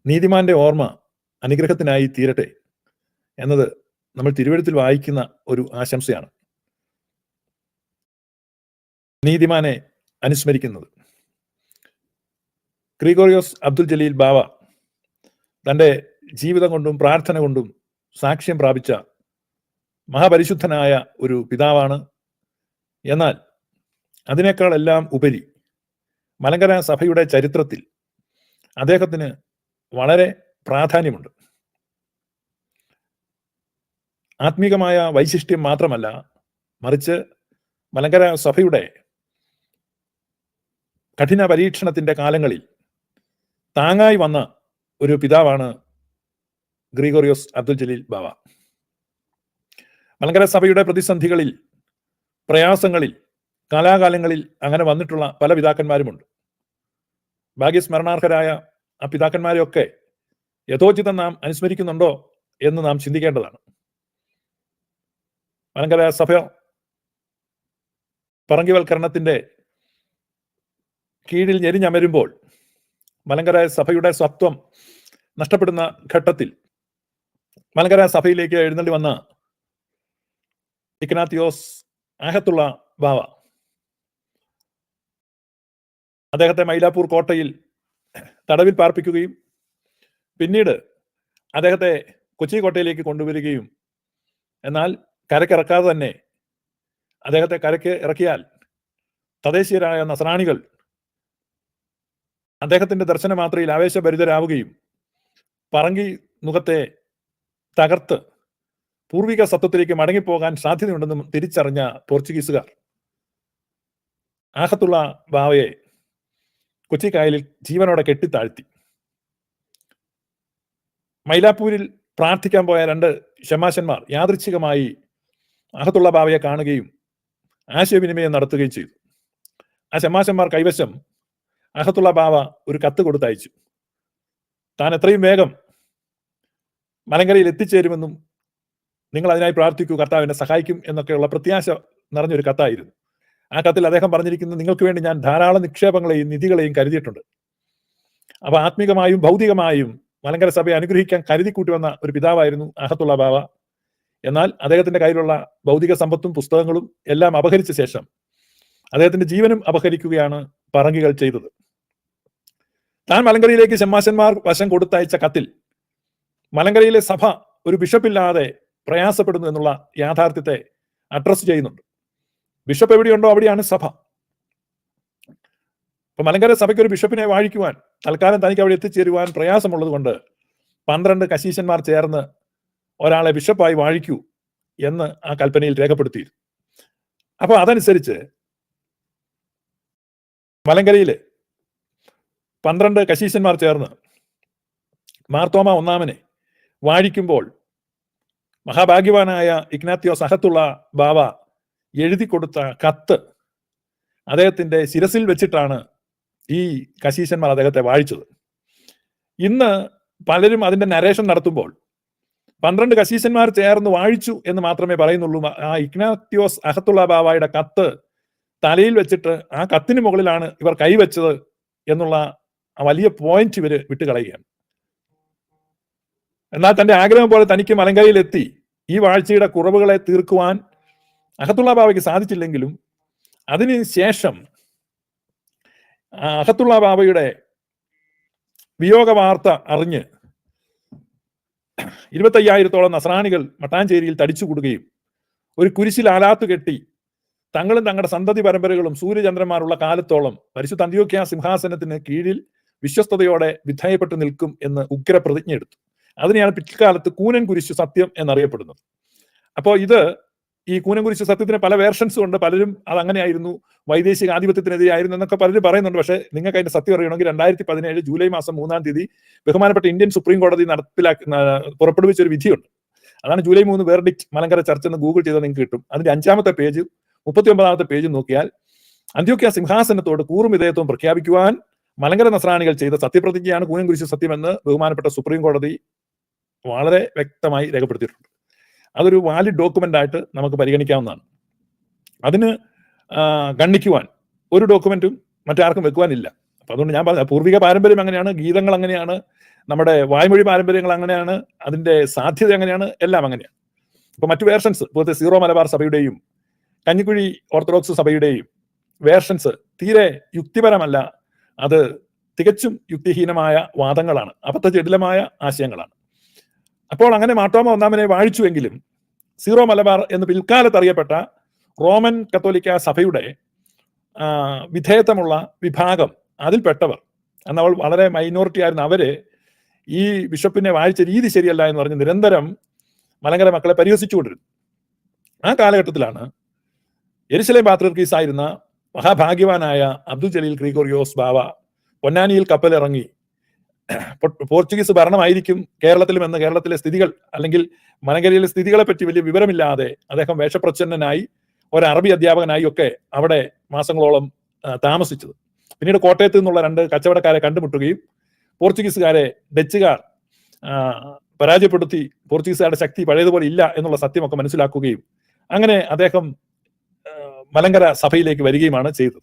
നീതിമാന്റെ ഓർമ്മ അനുഗ്രഹത്തിനായി തീരട്ടെ എന്നത് നമ്മൾ തിരുവെഴുത്തിൽ വായിക്കുന്ന ഒരു ആശംസയാണ്. നീതിമാനെ അനുസ്മരിക്കുന്നത്. ഗ്രിഗോറിയോസ് അബ്ദുൽ ജലീൽ ബാവ തൻ്റെ ജീവിതം കൊണ്ടും പ്രാർത്ഥന കൊണ്ടും സാക്ഷ്യം പ്രാപിച്ച മഹാപരിശുദ്ധനായ ഒരു പിതാവാണ്. എന്നാൽ അതിനേക്കാൾ എല്ലാം ഉപരി മലങ്കര സഭയുടെ ചരിത്രത്തിൽ അദ്ദേഹത്തിന് വളരെ പ്രാധാന്യമുണ്ട്. ആത്മീകമായ വൈശിഷ്ട്യം മാത്രമല്ല, മറിച്ച് മലങ്കര സഭയുടെ കഠിന പരീക്ഷണത്തിന്റെ കാലങ്ങളിൽ താങ്ങായി വന്ന ഒരു പിതാവാണ് ഗ്രിഗോറിയോസ് അബ്ദുൽ ജലീൽ ബാവ. മലങ്കര സഭയുടെ പ്രതിസന്ധികളിൽ, പ്രയാസങ്ങളിൽ, കാലാകാലങ്ങളിൽ അങ്ങനെ വന്നിട്ടുള്ള പല പിതാക്കന്മാരുമുണ്ട്. ഭാഗ്യസ്മരണാർഹരായ ആ പിതാക്കന്മാരെയൊക്കെ യഥോചിതം നാം അനുസ്മരിക്കുന്നുണ്ടോ എന്ന് നാം ചിന്തിക്കേണ്ടതാണ്. മലങ്കര സഭ പറങ്കിവൽക്കരണത്തിന്റെ കീഴിൽ ഞെരിഞ്ഞമരുമ്പോൾ, മലങ്കര സഭയുടെ സ്വത്വം നഷ്ടപ്പെടുന്ന ഘട്ടത്തിൽ മലങ്കര സഭയിലേക്ക് എഴുന്നള്ളി വന്ന ഇഗ്നാത്തിയോസ് ആഹത്തുള്ള ബാവ അദ്ദേഹത്തെ മൈലാപ്പൂർ കോട്ടയിൽ തടവിൽ പാർപ്പിക്കുകയും പിന്നീട് അദ്ദേഹത്തെ കൊച്ചി കോട്ടയിലേക്ക് കൊണ്ടുവരികയും, എന്നാൽ കരക്കിറക്കാതെ തന്നെ അദ്ദേഹത്തെ കരയ്ക്ക് ഇറക്കിയാൽ തദ്ദേശീയരായ നസ്രാണികൾ അദ്ദേഹത്തിന്റെ ദർശനമാത്രയിൽ ആവേശഭരിതരാവുകയും പറങ്കി മുഖത്തെ തകർത്ത് പൂർവിക സത്വത്തിലേക്ക് മടങ്ങിപ്പോകാൻ സാധ്യതയുണ്ടെന്നും തിരിച്ചറിഞ്ഞ പോർച്ചുഗീസുകാർ ആഹത്തുള്ള ബാവയെ കൊച്ചിക്കായലിൽ ജീവനോടെ കെട്ടിത്താഴ്ത്തി. മൈലാപ്പൂരിൽ പ്രാർത്ഥിക്കാൻ പോയ 2 ഷമാശന്മാർ യാദൃച്ഛികമായി ആഹത്തുള്ള ബാവയെ കാണുകയും ആശയവിനിമയം നടത്തുകയും ചെയ്തു. ആ ഷമാശന്മാർ കൈവശം ആഹത്തുള്ള ബാവ ഒരു കത്ത് കൊടുത്തയച്ചു. താൻ എത്രയും വേഗം മലങ്കരയിൽ എത്തിച്ചേരുമെന്നും നിങ്ങൾ അതിനായി പ്രാർത്ഥിക്കൂ, കർത്താവ് എന്നെ സഹായിക്കും എന്നൊക്കെയുള്ള പ്രത്യാശ നിറഞ്ഞൊരു കത്തായിരുന്നു. ആ കത്തിൽ അദ്ദേഹം പറഞ്ഞിരിക്കുന്നത്, നിങ്ങൾക്ക് വേണ്ടി ഞാൻ ധാരാളം നിക്ഷേപങ്ങളെയും നിധികളെയും കരുതിയിട്ടുണ്ട്. അപ്പൊ ആത്മീകമായും ഭൗതികമായും മലങ്കര സഭയെ അനുഗ്രഹിക്കാൻ കരുതിക്കൂട്ടി വന്ന ഒരു പിതാവായിരുന്നു ആഹത്തുള്ള ബാവ. എന്നാൽ അദ്ദേഹത്തിന്റെ കയ്യിലുള്ള ഭൗതിക സമ്പത്തും പുസ്തകങ്ങളും എല്ലാം അപഹരിച്ച ശേഷം അദ്ദേഹത്തിന്റെ ജീവനും അപഹരിക്കുകയാണ് പറങ്കികൾ ചെയ്തത്. താൻ മലങ്കരയിലേക്ക് ഷമ്മാശന്മാർ വശം കൊടുത്തയച്ച കത്തിൽ മലങ്കരയിലെ സഭ ഒരു ബിഷപ്പില്ലാതെ പ്രയാസപ്പെടുന്നു എന്നുള്ള യാഥാർത്ഥ്യത്തെ അഡ്രസ് ചെയ്യുന്നുണ്ട്. ബിഷപ്പ് എവിടെയുണ്ടോ അവിടെയാണ് സഭ. അപ്പൊ മലങ്കര സഭയ്ക്ക് ഒരു ബിഷപ്പിനെ വാഴിക്കുവാൻ തൽക്കാലം തനിക്ക് അവിടെ എത്തിച്ചേരുവാൻ പ്രയാസമുള്ളത് കൊണ്ട് 12 കശീശന്മാർ ചേർന്ന് ഒരാളെ ബിഷപ്പായി വാഴിക്കൂ എന്ന് ആ കൽപ്പനയിൽ രേഖപ്പെടുത്തിയിരുന്നു. അപ്പൊ അതനുസരിച്ച് മലങ്കരയില് 12 കശീശന്മാർ ചേർന്ന് മാർത്തോമ 1-നെ വാഴിക്കുമ്പോൾ മഹാഭാഗ്യവാനായ ഇഗ്നാത്തിയോസ് ആഹത്തുള്ള ബാവ എഴുതി കൊടുത്ത കത്ത് അദ്ദേഹത്തിന്റെ ശിരസിൽ വെച്ചിട്ടാണ് ഈ കശീശന്മാർ അദ്ദേഹത്തെ വാഴിച്ചത്. ഇന്ന് പലരും അതിന്റെ നരേഷൻ നടത്തുമ്പോൾ 12 കശീശന്മാർ ചേർന്ന് വാഴിച്ചു എന്ന് മാത്രമേ പറയുന്നുള്ളൂ. ആ ഇഗ്നാത്തിയോസ് ആഹത്തുള്ള ബാവയുടെ കത്ത് തലയിൽ വെച്ചിട്ട് ആ കത്തിന് മുകളിലാണ് ഇവർ കൈവച്ചത് എന്നുള്ള ആ വലിയ പോയിന്റ് ഇവര് വിട്ടുകളയുകയാണ്. എന്നാൽ തന്റെ ആഗ്രഹം പോലെ തനിക്ക് മലങ്കരയിലെത്തി ഈ വാഴ്ചയുടെ കുറവുകളെ തീർക്കുവാൻ അഹത്തുള്ള ബാവയ്ക്ക് സാധിച്ചില്ലെങ്കിലും അതിന് ശേഷം അഹത്തുള്ള ബാവയുടെ വിയോഗ വാർത്ത അറിഞ്ഞ് 25,000-ഓളം നസ്രാണികൾ മട്ടാഞ്ചേരിയിൽ തടിച്ചുകൂടുകയും ഒരു കുരിശിൽ ആലാത്തു കെട്ടി തങ്ങളും തങ്ങളുടെ സന്തതി പരമ്പരകളും സൂര്യചന്ദ്രന്മാരുള്ള കാലത്തോളം പരിശുദ്ധ അന്ത്യോക്യ സിംഹാസനത്തിന് കീഴിൽ വിശ്വസ്തയോടെ വിധേയപ്പെട്ടു നിൽക്കും എന്ന് ഉഗ്ര പ്രതിജ്ഞ എടുത്തു. അതിനെയാണ് പിൽക്കാലത്ത് കൂനൻ കുരിശു സത്യം എന്നറിയപ്പെടുന്നത്. അപ്പോൾ ഈ കൂനൻ കുരിശു സത്യത്തിന് പല വേർഷൻസും ഉണ്ട്. പലരും അതങ്ങനെയായിരുന്നു, വൈദേശിക ആധിപത്യത്തിനെതിരായിരുന്നു എന്നൊക്കെ പലരും പറയുന്നുണ്ട്. പക്ഷേ നിങ്ങൾക്ക് അതിന്റെ സത്യം അറിയണമെങ്കിൽ 2017 ജൂലൈ മാസം 3-ാം തീയതി ബഹുമാനപ്പെട്ട ഇന്ത്യൻ സുപ്രീം കോടതി പുറപ്പെടുവിച്ച ഒരു വിധിയുണ്ട്. അതാണ് ജൂലൈ 3 വേർഡിക്റ്റ് മലങ്കര ചർച്ച എന്ന് ഗൂഗിൾ ചെയ്താൽ നിങ്ങൾക്ക് കിട്ടും. അതിന്റെ 5-ാമത്തെ പേജ് 39-ാമത്തെ പേജ് നോക്കിയാൽ അന്ത്യോക്യ സിംഹാസനത്തോട് കൂറും വിധേയത്വം പ്രഖ്യാപിക്കുവാൻ മലങ്കര നസ്രാണികൾ ചെയ്ത സത്യപ്രതിജ്ഞയാണ് കൂനൻ കുരിശു സത്യമെന്ന് ബഹുമാനപ്പെട്ട സുപ്രീം കോടതി വളരെ വ്യക്തമായി രേഖപ്പെടുത്തിയിട്ടുണ്ട്. അതൊരു വാലിഡ് ഡോക്യുമെന്റ് ആയിട്ട് നമുക്ക് പരിഗണിക്കാവുന്നതാണ്. അതിന് ഖണ്ഡിക്കുവാൻ ഒരു ഡോക്യുമെന്റും മറ്റാർക്കും വെക്കുവാനില്ല. അപ്പൊ അതുകൊണ്ട് ഞാൻ പറഞ്ഞ പൂർവിക പാരമ്പര്യം അങ്ങനെയാണ്, ഗീതങ്ങൾ അങ്ങനെയാണ്, നമ്മുടെ വായ്മൊഴി പാരമ്പര്യങ്ങൾ അങ്ങനെയാണ്, അതിന്റെ സാധ്യത അങ്ങനെയാണ്, എല്ലാം അങ്ങനെയാണ്. ഇപ്പൊ മറ്റു വേർഷൻസ് ഇപ്പോഴത്തെ സീറോ മലബാർ സഭയുടെയും കഞ്ഞിക്കുഴി ഓർത്തഡോക്സ് സഭയുടെയും വേർഷൻസ് തീരെ യുക്തിപരമല്ല. അത് തികച്ചും യുക്തിഹീനമായ വാദങ്ങളാണ്, അബദ്ധജടിലമായ ആശയങ്ങളാണ്. അപ്പോൾ അങ്ങനെ മാർത്തോമ ഒന്നാമനെ വാഴിച്ചുവെങ്കിലും സീറോ മലബാർ എന്ന് പിൽക്കാലത്ത് അറിയപ്പെട്ട റോമൻ കത്തോലിക്ക സഭയുടെ വിധേയത്വമുള്ള വിഭാഗം, അതിൽപ്പെട്ടവർ, അന്ന് അവൾ വളരെ മൈനോറിറ്റി ആയിരുന്നു, അവര് ഈ ബിഷപ്പിനെ വാഴിച്ച രീതി ശരിയല്ല എന്ന് പറഞ്ഞ് നിരന്തരം മലങ്കര മക്കളെ പരിഹസിച്ചുകൊണ്ടിരുന്നു. ആ കാലഘട്ടത്തിലാണ് യെരുശലേം പാത്രിയർക്കീസ് ആയിരുന്ന മഹാഭാഗ്യവാനായ അബ്ദുൽ ജലീൽ ഗ്രിഗോറിയോസ് ബാവ പൊന്നാനിയിൽ കപ്പലിറങ്ങി പോർച്ചുഗീസ് ഭരണമായിരിക്കും കേരളത്തിലും എന്ന കേരളത്തിലെ സ്ഥിതികൾ അല്ലെങ്കിൽ മലങ്കരയിലെ സ്ഥിതികളെ പറ്റി വലിയ വിവരമില്ലാതെ അദ്ദേഹം വേഷപ്രച്ഛന്നനായി ഒരു അറബി അധ്യാപകനായി ഒക്കെ അവിടെ മാസങ്ങളോളം താമസിച്ചത്. പിന്നീട് കോട്ടയത്ത് നിന്നുള്ള 2 കച്ചവടക്കാരെ കണ്ടുമുട്ടുകയും പോർച്ചുഗീസുകാരെ ഡച്ചുകാർ പരാജയപ്പെടുത്തി പോർച്ചുഗീസുകാരുടെ ശക്തി പഴയതുപോലെ ഇല്ല എന്നുള്ള സത്യമൊക്കെ മനസ്സിലാക്കുകയും അങ്ങനെ അദ്ദേഹം മലങ്കര സഭയിലേക്ക് വരികയുമാണ് ചെയ്തത്.